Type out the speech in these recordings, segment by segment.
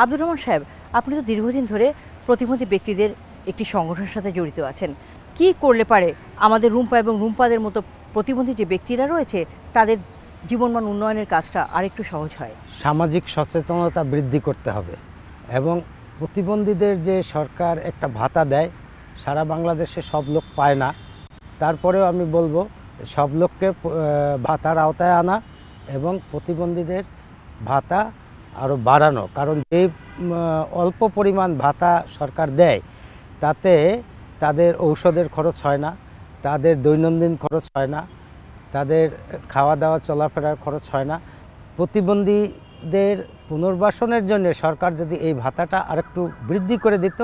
আব্দুর রহমান সাহেব, আপনি তো দীর্ঘদিন ধরে প্রতিবন্ধী ব্যক্তিদের একটি সংগঠনের সাথে জড়িত আছেন। কি করলে পারে আমাদের রুম্পা এবং রুম্পাদের মতো প্রতিবন্ধী যে ব্যক্তিরা রয়েছে তাদের জীবনমান উন্নয়নের কাজটা আরেকটু সহজ হয়? সামাজিক সচেতনতা বৃদ্ধি করতে হবে এবং প্রতিবন্ধীদের যে সরকার একটা ভাতা দেয়, সারা বাংলাদেশে সব লোক পায় না। তারপরেও আমি বলবো সব লোককে ভাতার আওতায় আনা এবং প্রতিবন্ধীদের ভাতা আরও বাড়ানো। কারণ যে অল্প পরিমাণ ভাতা সরকার দেয় তাতে তাদের ঔষধের খরচ হয় না, তাদের দৈনন্দিন খরচ হয় না, তাদের খাওয়া দাওয়া চলাফেরার খরচ হয় না। প্রতিবন্ধীদের পুনর্বাসনের জন্য সরকার যদি এই ভাতাটা আরেকটু বৃদ্ধি করে দিত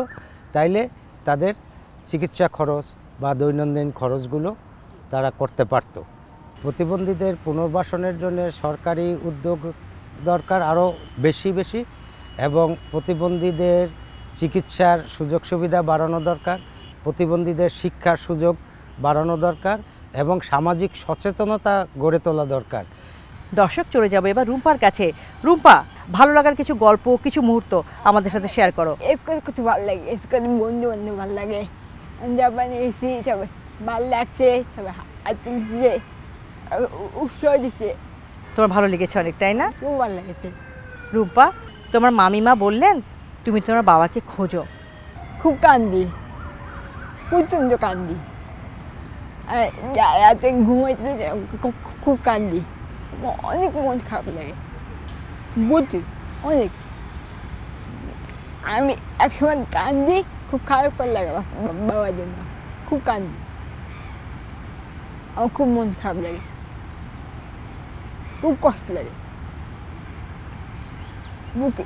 তাইলে তাদের চিকিৎসা খরচ বা দৈনন্দিন খরচগুলো তারা করতে পারত। প্রতিবন্ধীদের পুনর্বাসনের জন্য সরকারি উদ্যোগ দরকার আরও বেশি এবং প্রতিবন্ধীদের চিকিৎসার সুযোগ সুবিধা বাড়ানো দরকার, প্রতিবন্ধীদের শিক্ষার সুযোগ বাড়ানো দরকার এবং সামাজিক সচেতনতা গড়ে তোলা দরকার। দর্শক, চলে যাবো এবার রুম্পার কাছে। রুম্পা, ভালো লাগার কিছু গল্প, কিছু মুহূর্ত আমাদের সাথে শেয়ার করো। কিছু ভালো লাগে, বন্ধু বান্ধব ভালো লাগে, জাপানে এসেছি, সবাই ভালো লাগছে, সবাই হাতে দিচ্ছে, উৎসাহ দিচ্ছে। তোমার ভালো লেগেছে অনেক, তাই না? খুব ভালো লেগেছে। রুম্পা, তোমার মামিমা বললেন তুমি তোমার বাবাকে খোঁজো। খুব কান্দি, প্রচণ্ড কান্দি, রাতে ঘুমাইতে খুব কান্দি, অনেক মন খারাপ লাগে, বলছি অনেক। আমি একসময় কান্দি, খুব খারাপ করে লাগে বাবার জন্য, খুব কান্দি, আমার খুব মন খারাপ লাগে, খুব কষ্ট লাগে, বুকে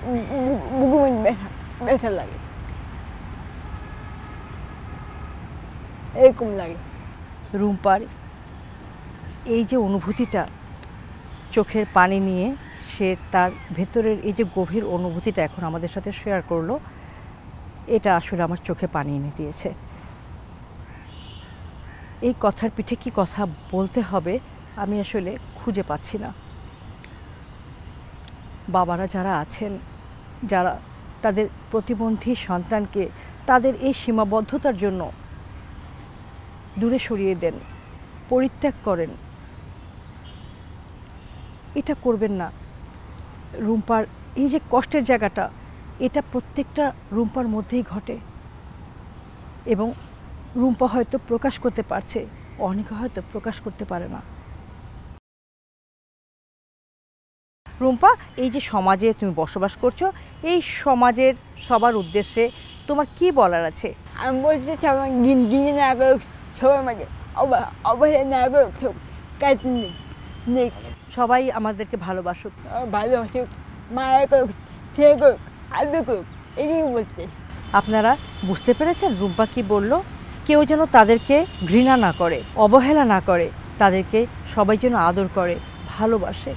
ব্যথা লাগে, এরকম লাগে। রুম্পার এই যে অনুভূতিটা, চোখের পানি নিয়ে সে তার ভেতরের এই যে গভীর অনুভূতিটা এখন আমাদের সাথে শেয়ার করলো, এটা আসলে আমার চোখে পানি এনে দিয়েছে। এই কথার পিঠে কি কথা বলতে হবে আমি আসলে খুঁজে পাচ্ছি না। বাবারা যারা আছেন, যারা তাদের প্রতিবন্ধী সন্তানকে তাদের এই সীমাবদ্ধতার জন্য দূরে সরিয়ে দেন, পরিত্যাগ করেন, এটা করবেন না। রুম্পার এই যে কষ্টের জায়গাটা, এটা প্রত্যেকটা রুম্পার মধ্যেই ঘটে এবং রুম্পা হয়তো প্রকাশ করতে পারছে, অনেকে হয়তো প্রকাশ করতে পারে না। রুম্পা, এই যে সমাজে তুমি বসবাস করছো, এই সমাজের সবার উদ্দেশ্যে তোমার কি বলার আছে? আমি বলতে সবাই গিয়ে না করুক, সবার মাঝে অবহেলা না করুক, কাজ নেই, সবাই আমাদেরকে ভালোবাসুক, ভালোবাসুক, মায়া করুক, সে করুক, আদর করুক, এটাই বলতে। আপনারা বুঝতে পেরেছেন রুম্পা কি বলল? কেউ যেন তাদেরকে ঘৃণা না করে, অবহেলা না করে, তাদেরকে সবাই যেন আদর করে, ভালোবাসে।